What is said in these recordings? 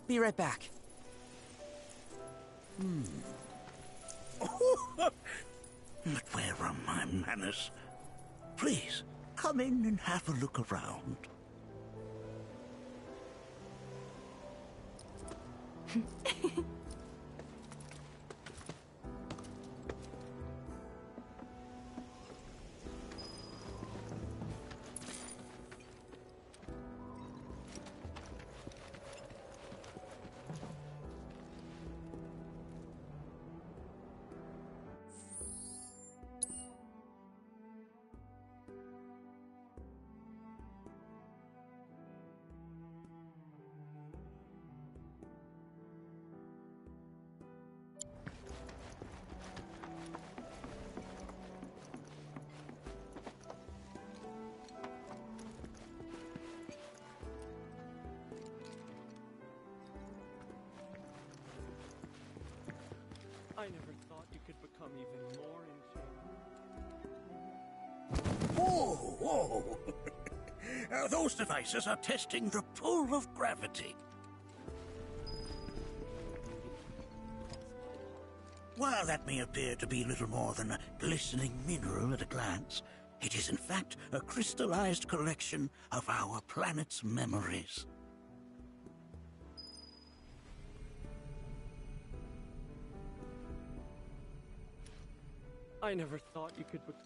Be right back. But where are my manners? Please, come in and have a look around. I never thought you could become even more enchanted. Whoa, whoa! Those devices are testing the pull of gravity. While that may appear to be little more than a glistening mineral at a glance, it is in fact a crystallized collection of our planet's memories. I never thought you could become...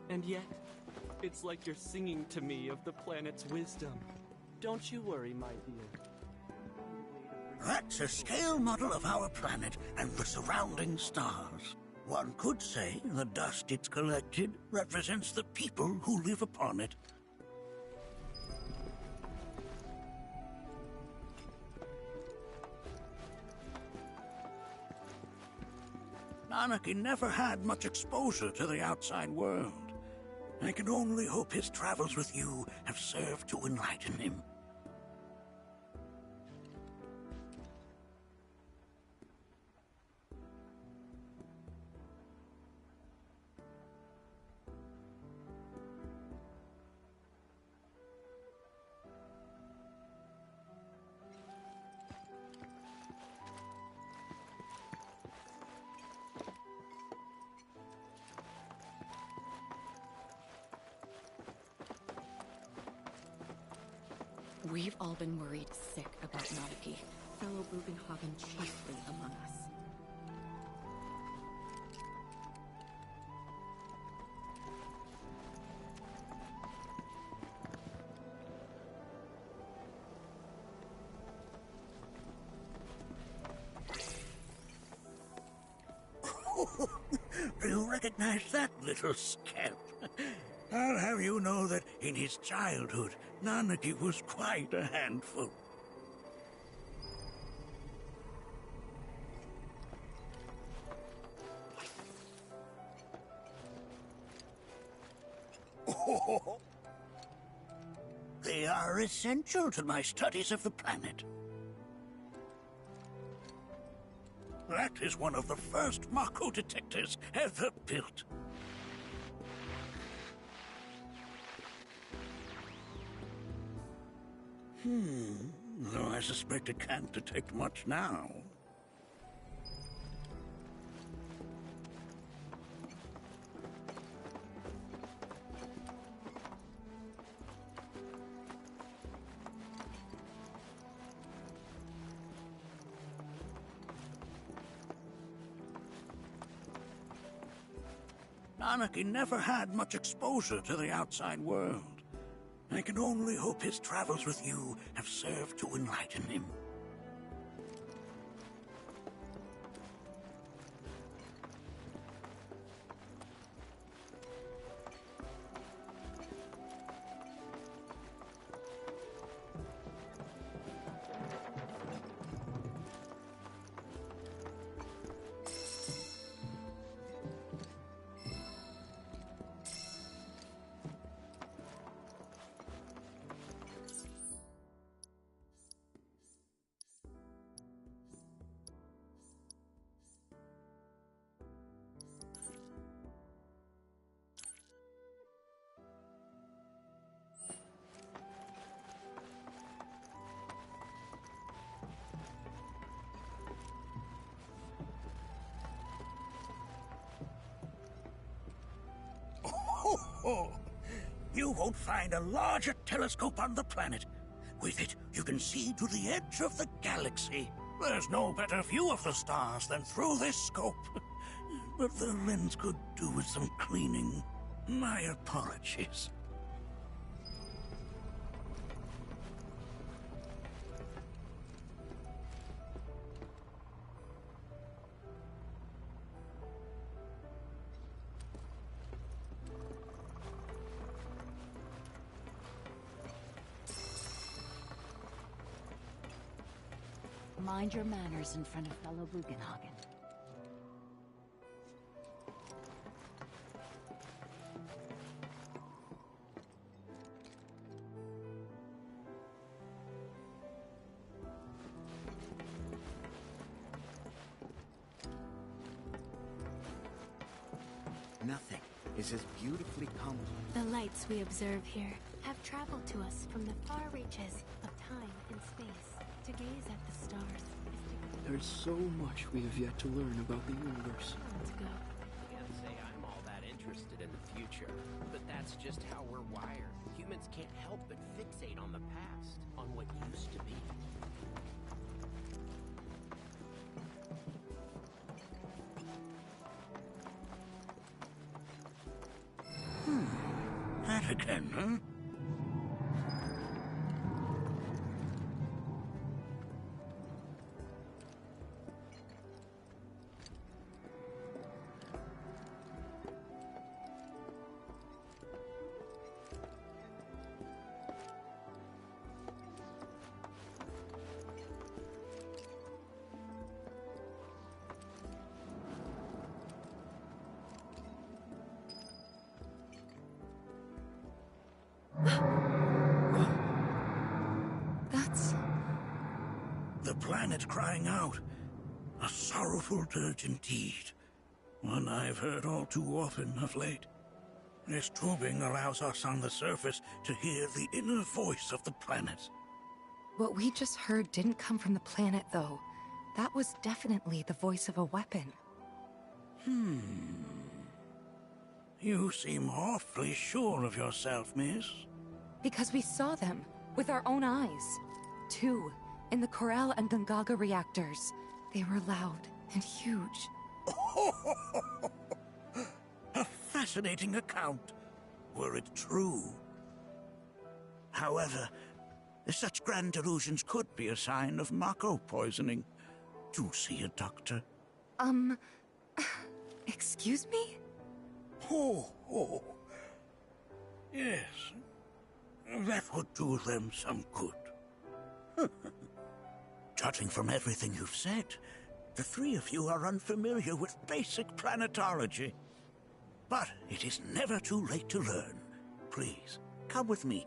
And yet, it's like you're singing to me of the planet's wisdom. Don't you worry, my dear. That's a scale model of our planet and the surrounding stars. One could say the dust it's collected represents the people who live upon it. Nanaki never had much exposure to the outside world. I can only hope his travels with you have served to enlighten him. We've all been worried sick about Nanaki, fellow Bugenhagen chiefly among us. Do you recognize that little scamp? I'll have you know that in his childhood, Nanaki was quite a handful. They are essential to my studies of the planet. That is one of the first Mako detectors ever built. Though I suspect it can't detect much now. Anarchy never had much exposure to the outside world. I can only hope his travels with you have served to enlighten him. Oh, you won't find a larger telescope on the planet. With it, you can see to the edge of the galaxy. There's no better view of the stars than through this scope. But the lens could do with some cleaning. My apologies. Mind your manners in front of fellow Bugenhagen. Nothing is as beautifully complex. The lights we observe here have traveled to us from the far reaches of time and space. To gaze at the stars is to There's so much we have yet to learn about the universe. to go. Can't say I'm all that interested in the future, but that's just how we're wired. Humans can't help but fixate on the past, on what used to be. That again, huh? That's... The planet crying out. A sorrowful dirge indeed. One I've heard all too often of late. This tubing allows us on the surface to hear the inner voice of the planet. What we just heard didn't come from the planet, though. That was definitely the voice of a weapon. You seem awfully sure of yourself, miss. Because we saw them, with our own eyes. Two, in the Corel and Gungaga reactors. They were loud and huge. A fascinating account, were it true. However, such grand delusions could be a sign of Mako poisoning. Do see a doctor. Excuse me? Oh. Yes. That would do them some good. Judging from everything you've said, the three of you are unfamiliar with basic planetology. But it is never too late to learn. please, come with me.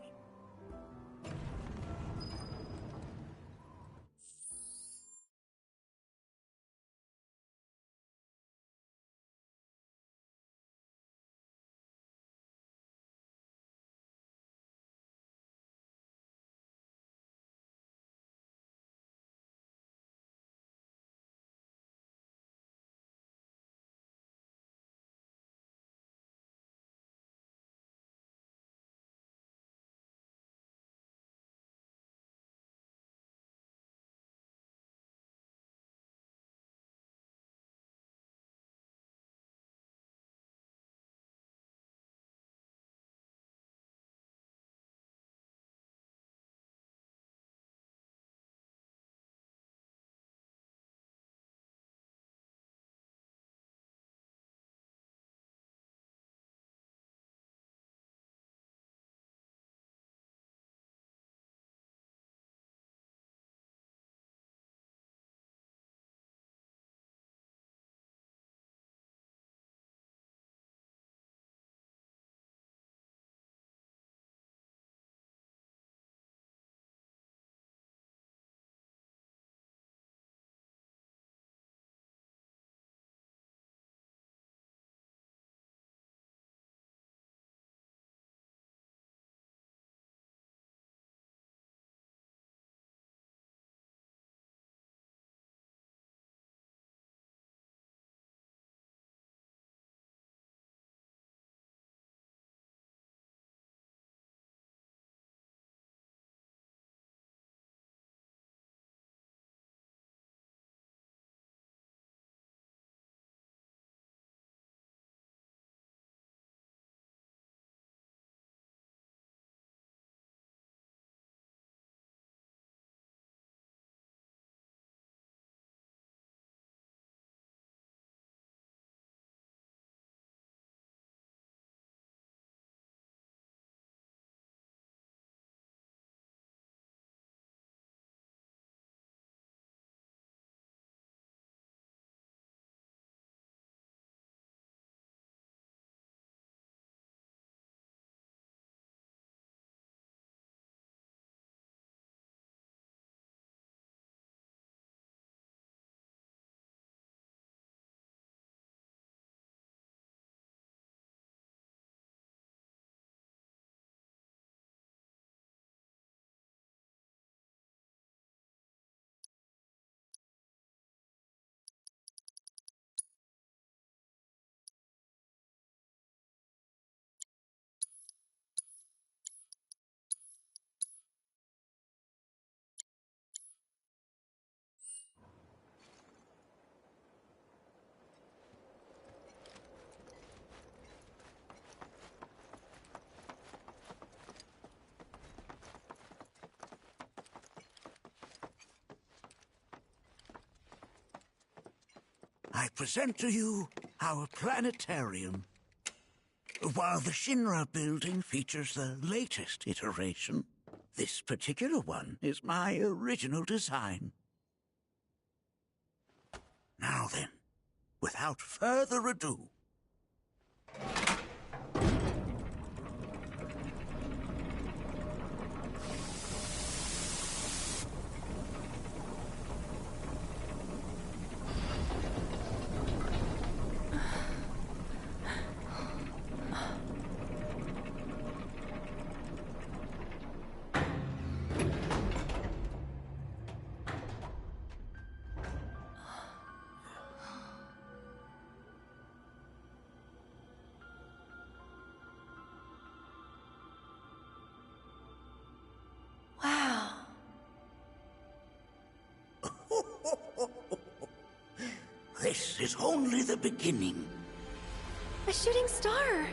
I present to you our planetarium. While the Shinra building features the latest iteration, this particular one is my original design. Now then, without further ado, Wow. this is only the beginning. A shooting star.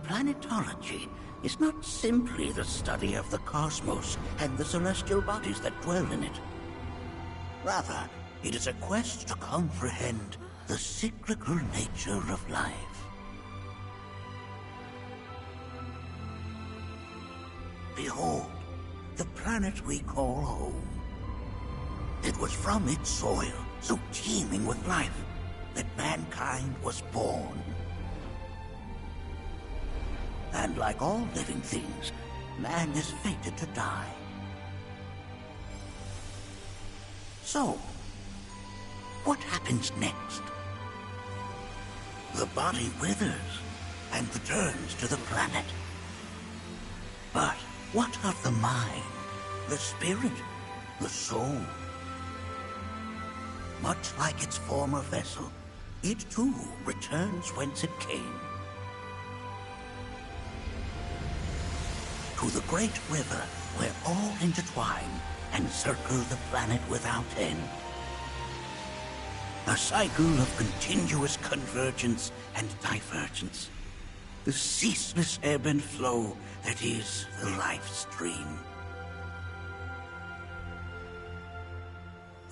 Planetology is not simply the study of the cosmos and the celestial bodies that dwell in it. Rather, it is a quest to comprehend the cyclical nature of life. Behold, the planet we call home. It was from its soil, so teeming with life, that mankind was born. And like all living things, man is fated to die. So, what happens next? The body withers and returns to the planet. But what of the mind, the spirit, the soul? Much like its former vessel, it too returns whence it came. To the great river where all intertwine and circle the planet without end. A cycle of continuous convergence and divergence. The ceaseless ebb and flow that is the life stream.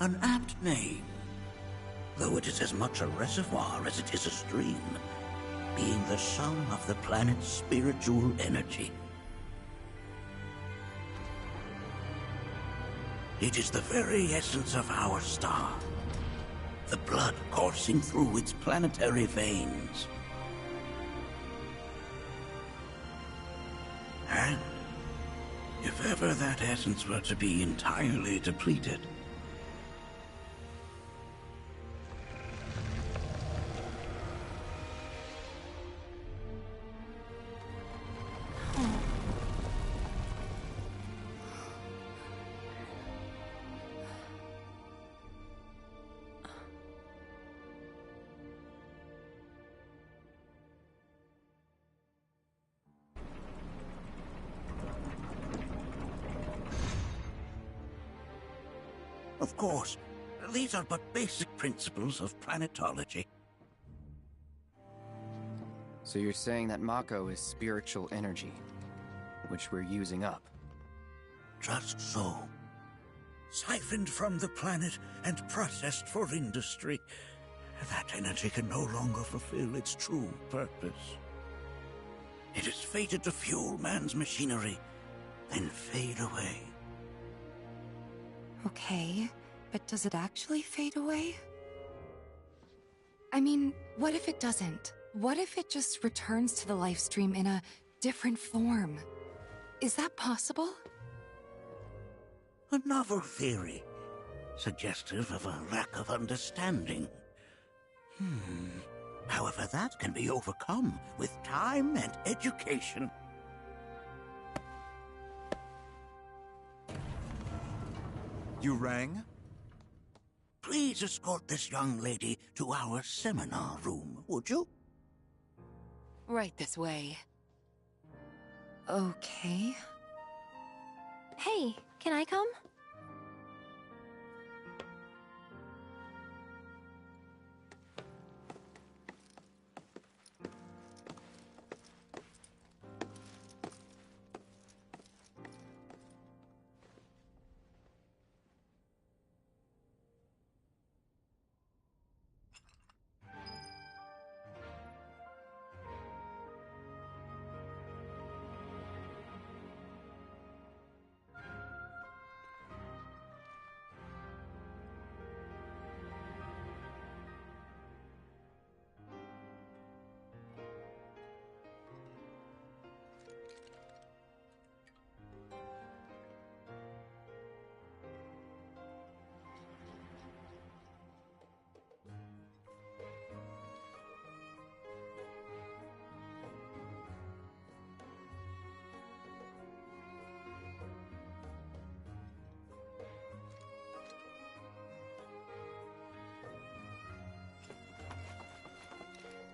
An apt name, though it is as much a reservoir as it is a stream, being the sum of the planet's spiritual energy. It is the very essence of our star, the blood coursing through its planetary veins. And if ever that essence were to be entirely depleted, of course, these are but basic principles of planetology. So you're saying that Mako is spiritual energy, which we're using up? Just so. Siphoned from the planet and processed for industry, that energy can no longer fulfill its true purpose. It is fated to fuel man's machinery, then fade away. Okay, but does it actually fade away? I mean, what if it doesn't? What if it just returns to the life stream in a different form? Is that possible? A novel theory, suggestive of a lack of understanding. However, that can be overcome with time and education. You rang? Please escort this young lady to our seminar room, would you? Right this way. Okay. Hey, can I come?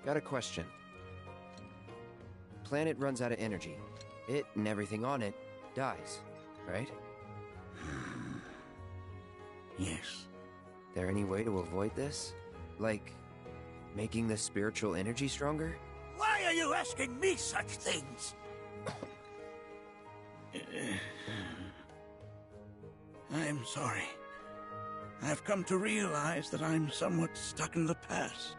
Got a question. Planet runs out of energy. It and everything on it dies, right? Yes. There any way to avoid this? Like, making the spiritual energy stronger? Why are you asking me such things? I'm sorry. I've come to realize that I'm somewhat stuck in the past.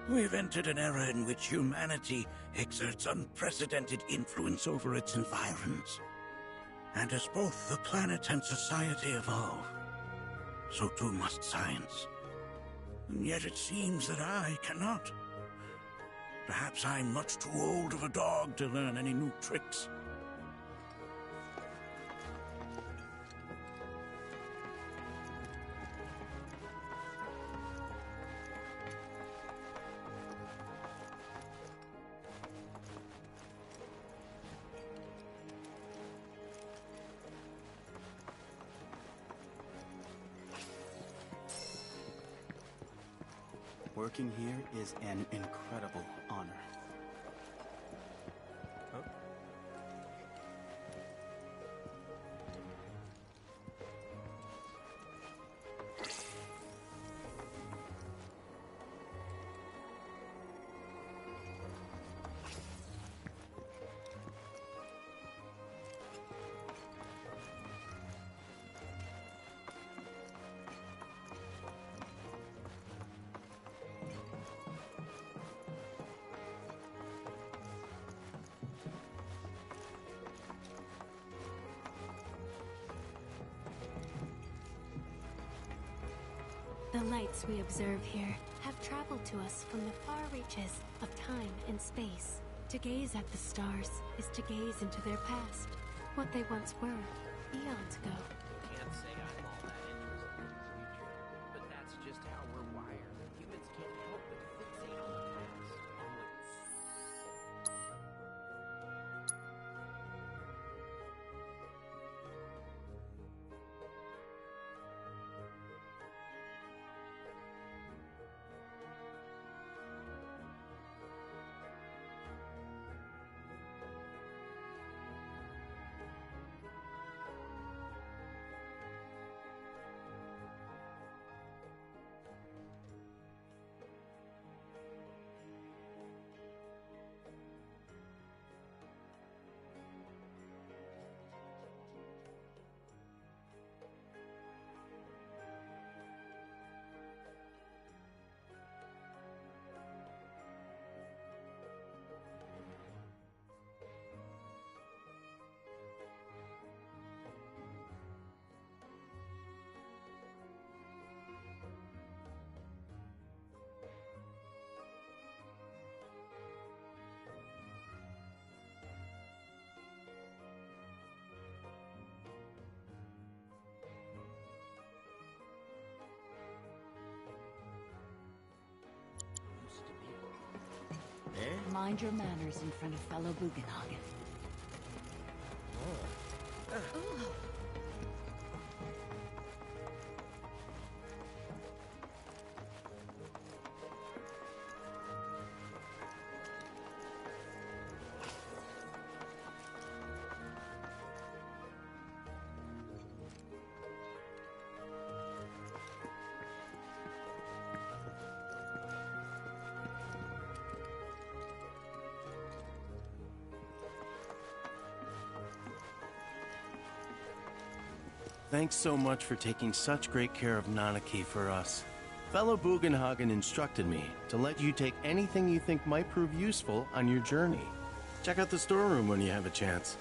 We've entered an era in which humanity exerts unprecedented influence over its environs. And as both the planet and society evolve, so too must science. and yet it seems that I cannot. Perhaps I'm much too old of a dog to learn any new tricks. Working here is an incredible honor. The lights we observe here have traveled to us from the far reaches of time and space. To gaze at the stars is to gaze into their past, what they once were, eons ago. Can't say I'm all that interested in the future, but that's just how we're wired. Humans can't help but fixate on the past, on the... Mind your manners in front of fellow Bugenhagen. Thanks so much for taking such great care of Nanaki for us. Fellow Bugenhagen instructed me to let you take anything you think might prove useful on your journey. Check out the storeroom when you have a chance.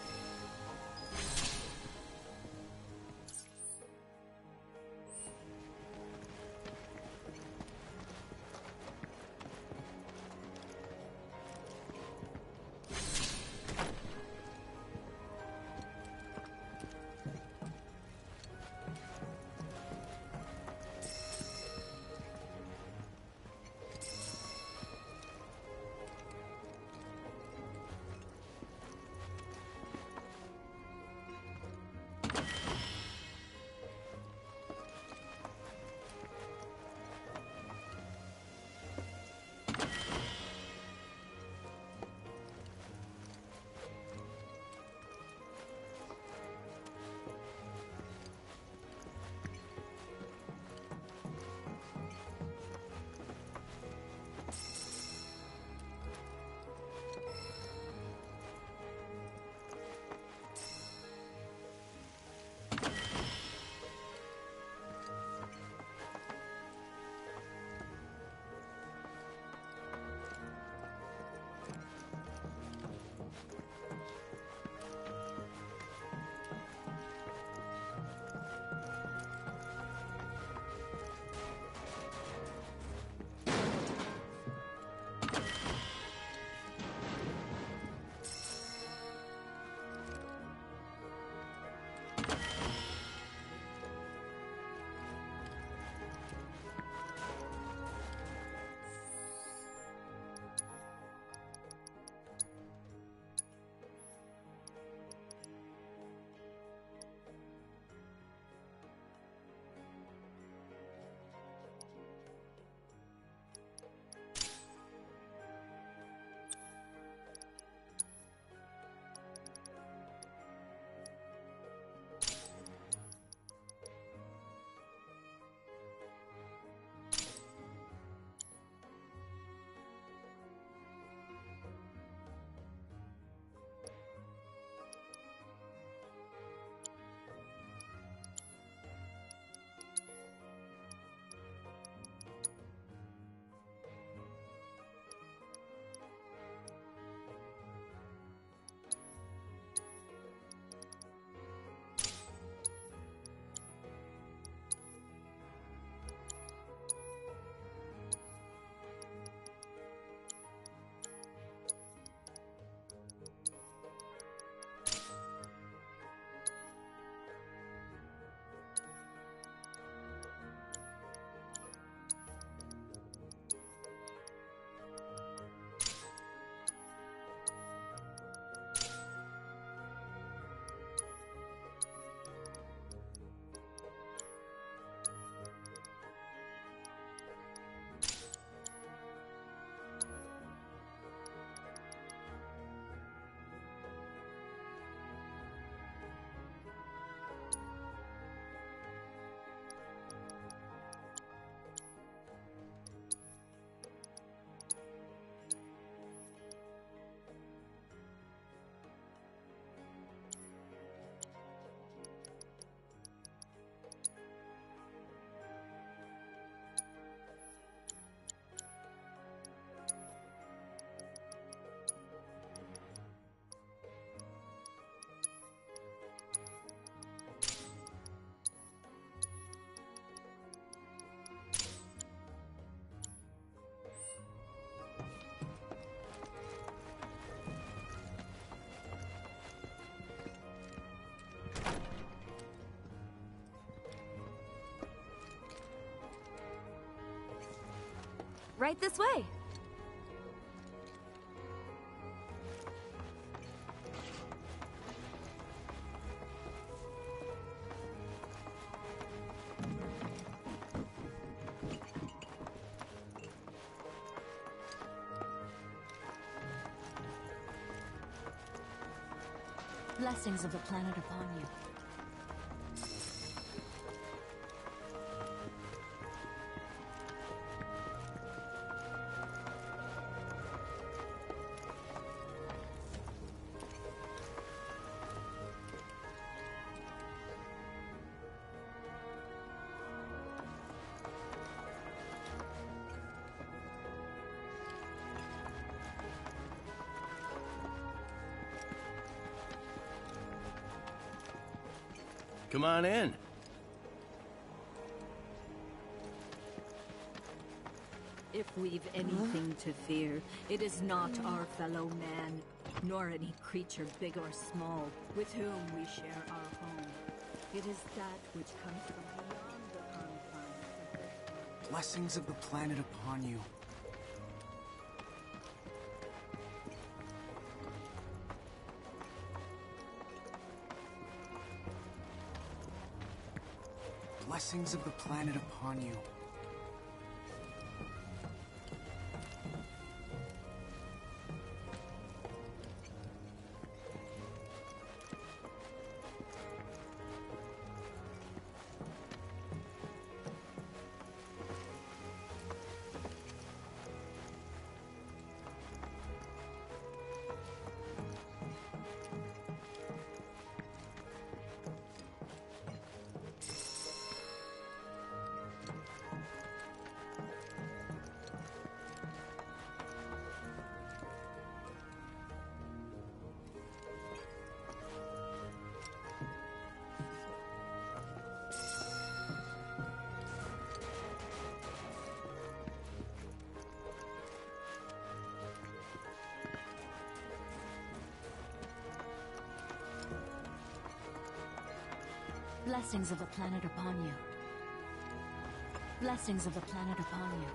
Right this way. Blessings of the planet upon you. Come on in. If we've anything to fear, it is not our fellow man, nor any creature big or small, with whom we share our home. It is that which comes from beyond the confines. Blessings of the planet upon you. Blessings of the planet upon you. Blessings of the planet upon you. Blessings of the planet upon you.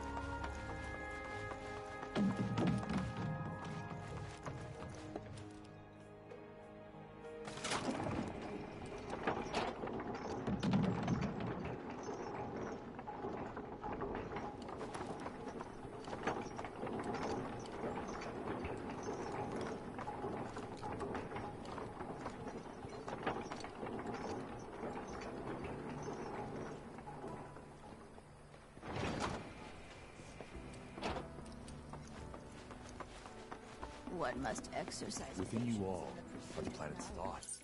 One must exercise within you all are the planet's thoughts.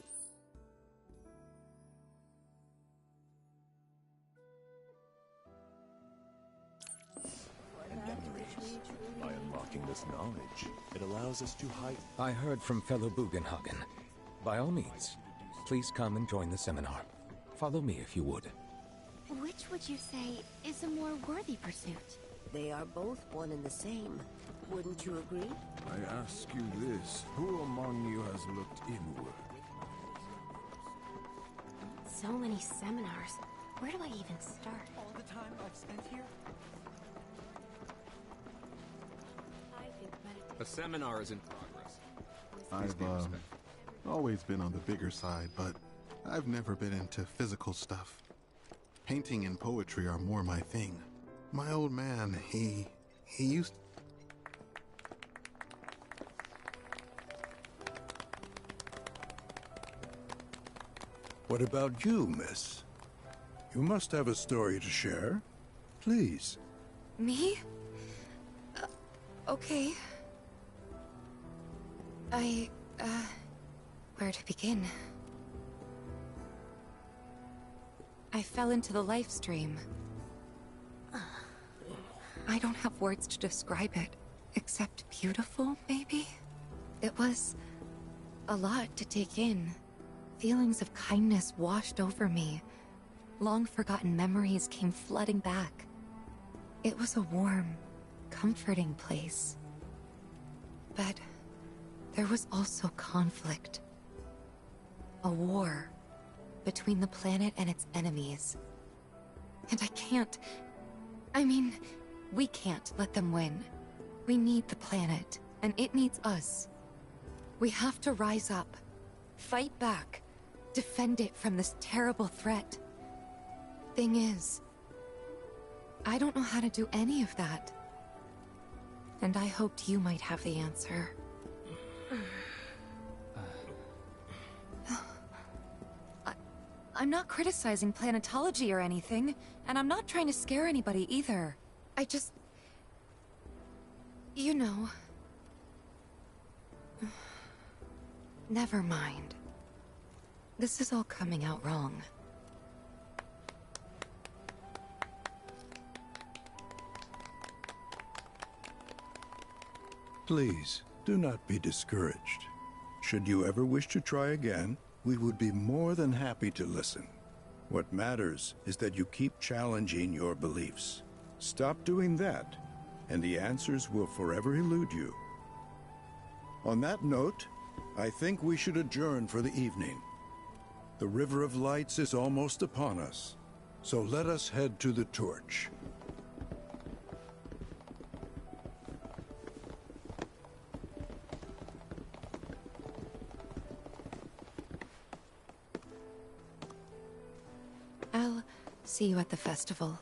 And memories. By unlocking this knowledge, it allows us to hide. I heard from fellow Bugenhagen. By all means, please come and join the seminar. Follow me if you would. Which would you say is a more worthy pursuit? They are both one and the same. Wouldn't you agree? I ask you this, who among you has looked inward? So many seminars. Where do I even start? All the time I've spent here? A seminar is in progress. I've always been on the bigger side, but I've never been into physical stuff. Painting and poetry are more my thing. My old man, he used... What about you, miss? You must have a story to share. Please. Me? Okay. Where to begin? I fell into the life stream. I don't have words to describe it, except beautiful, maybe? It was a lot to take in. Feelings of kindness washed over me. Long-forgotten memories came flooding back. It was a warm, comforting place. But there was also conflict. A war between the planet and its enemies. And I can't... I mean, We can't let them win. We need the planet, and it needs us. We have to rise up, fight back, defend it from this terrible threat. Thing is, I don't know how to do any of that. And I hoped you might have the answer. I'm not criticizing planetology or anything, and I'm not trying to scare anybody either. I just... You know... Never mind. This is all coming out wrong. Please, do not be discouraged. Should you ever wish to try again, we would be more than happy to listen. What matters is that you keep challenging your beliefs. Stop doing that, and the answers will forever elude you. On that note, I think we should adjourn for the evening. The River of Lights is almost upon us, so let us head to the torch. I'll see you at the festival.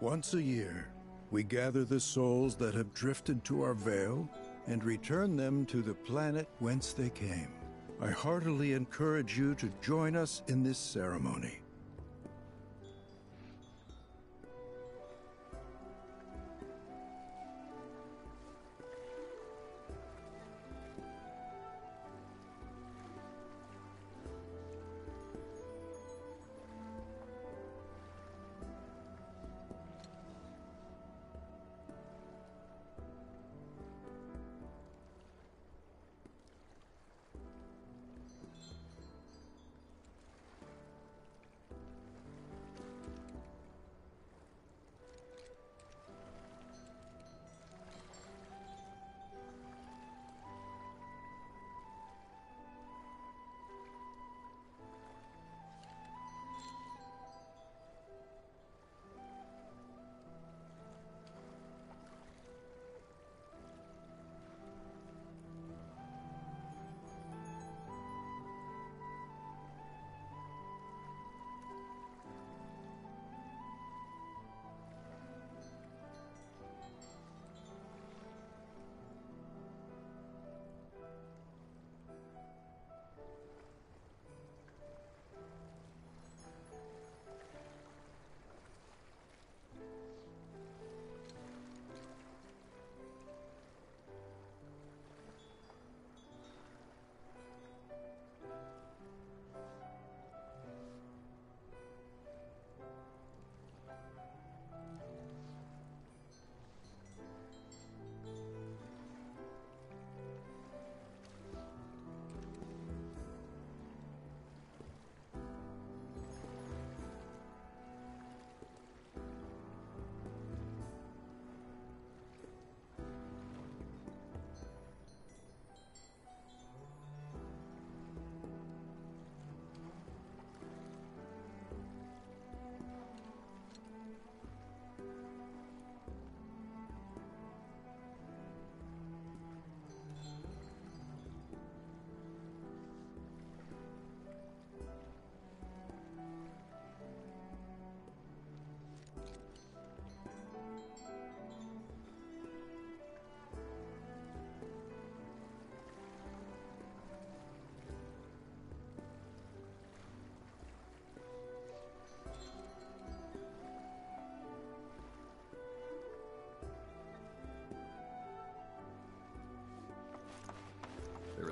Once a year, we gather the souls that have drifted to our veil and return them to the planet whence they came. I heartily encourage you to join us in this ceremony.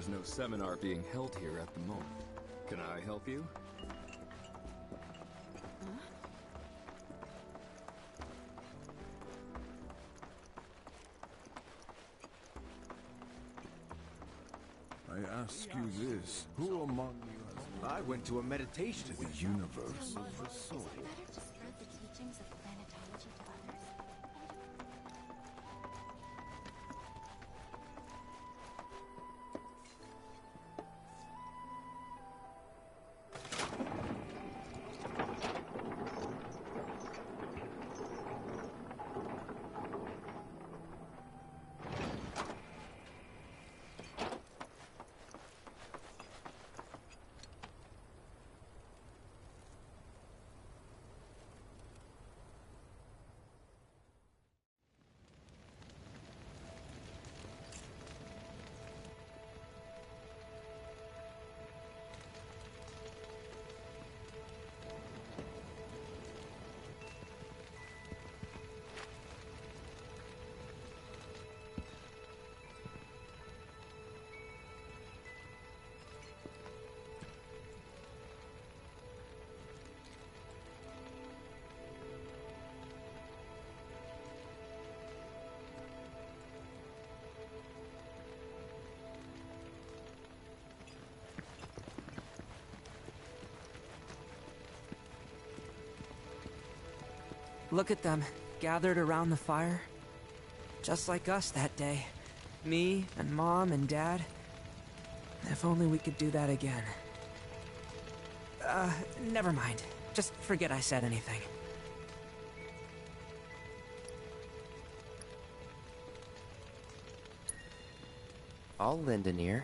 no seminar being held here at the moment. Can I help you? I ask you this, who among you has I went to a meditation. the universe of the soul? Better to spread the teachings of planetology to others. Look at them, gathered around the fire. Just like us that day. Me and Mom and Dad. If only we could do that again. Never mind. Just forget I said anything. I'll lend an ear.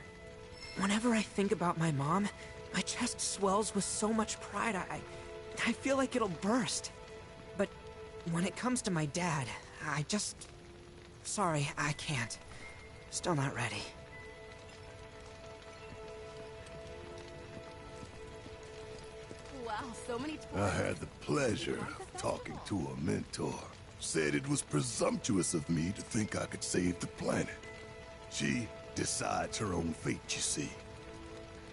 Whenever I think about my mom, my chest swells with so much pride, I feel like it'll burst. But when it comes to my dad, I just... Sorry, I can't. Still not ready. Wow, so many toys. I had the pleasure of talking to a mentor. Said it was presumptuous of me to think I could save the planet. She decides her own fate, you see.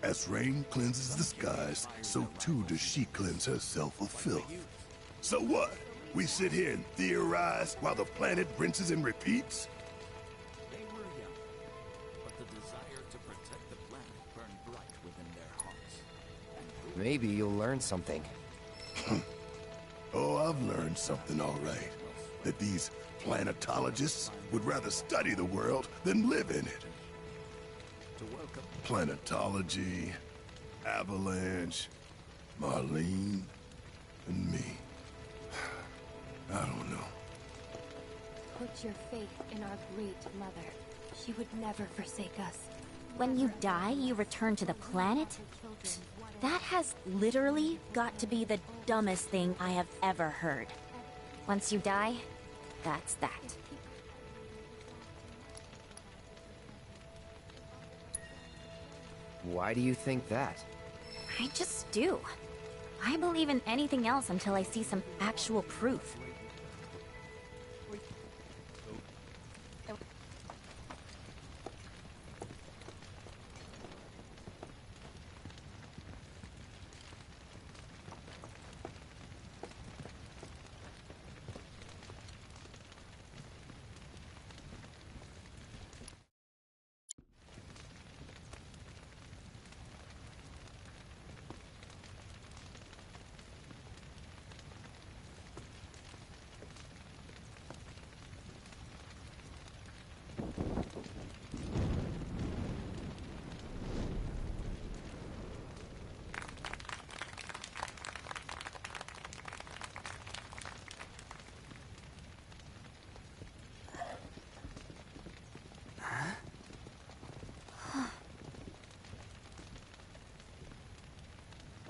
As rain cleanses the skies, so too does she cleanse herself of filth. So what? We sit here and theorize while the planet rinses and repeats? They were young, but the desire to protect the planet burned bright within their hearts. Maybe you'll learn something. Oh, I've learned something all right. That these planetologists would rather study the world than live in it. Planetology, Avalanche, Marlene, and me. I don't know. Put your faith in our great mother. She would never forsake us. When you die, you return to the planet? That has literally got to be the dumbest thing I have ever heard. Once you die, that's that. Why do you think that? I just do. I believe in anything else until I see some actual proof.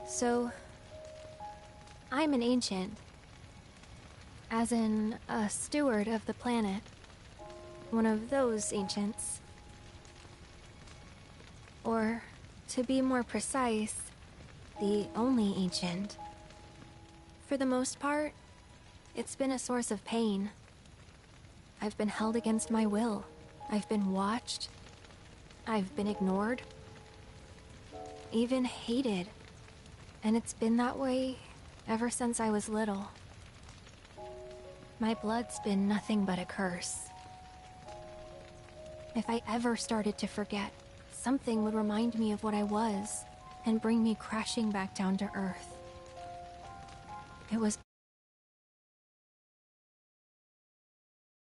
So, I'm an ancient. As in, a steward of the planet. One of those ancients. Or, to be more precise, the only ancient. For the most part, it's been a source of pain. I've been held against my will. I've been watched, I've been ignored. Even hated. And it's been that way ever since I was little. My blood's been nothing but a curse. If I ever started to forget, something would remind me of what I was and bring me crashing back down to Earth. It was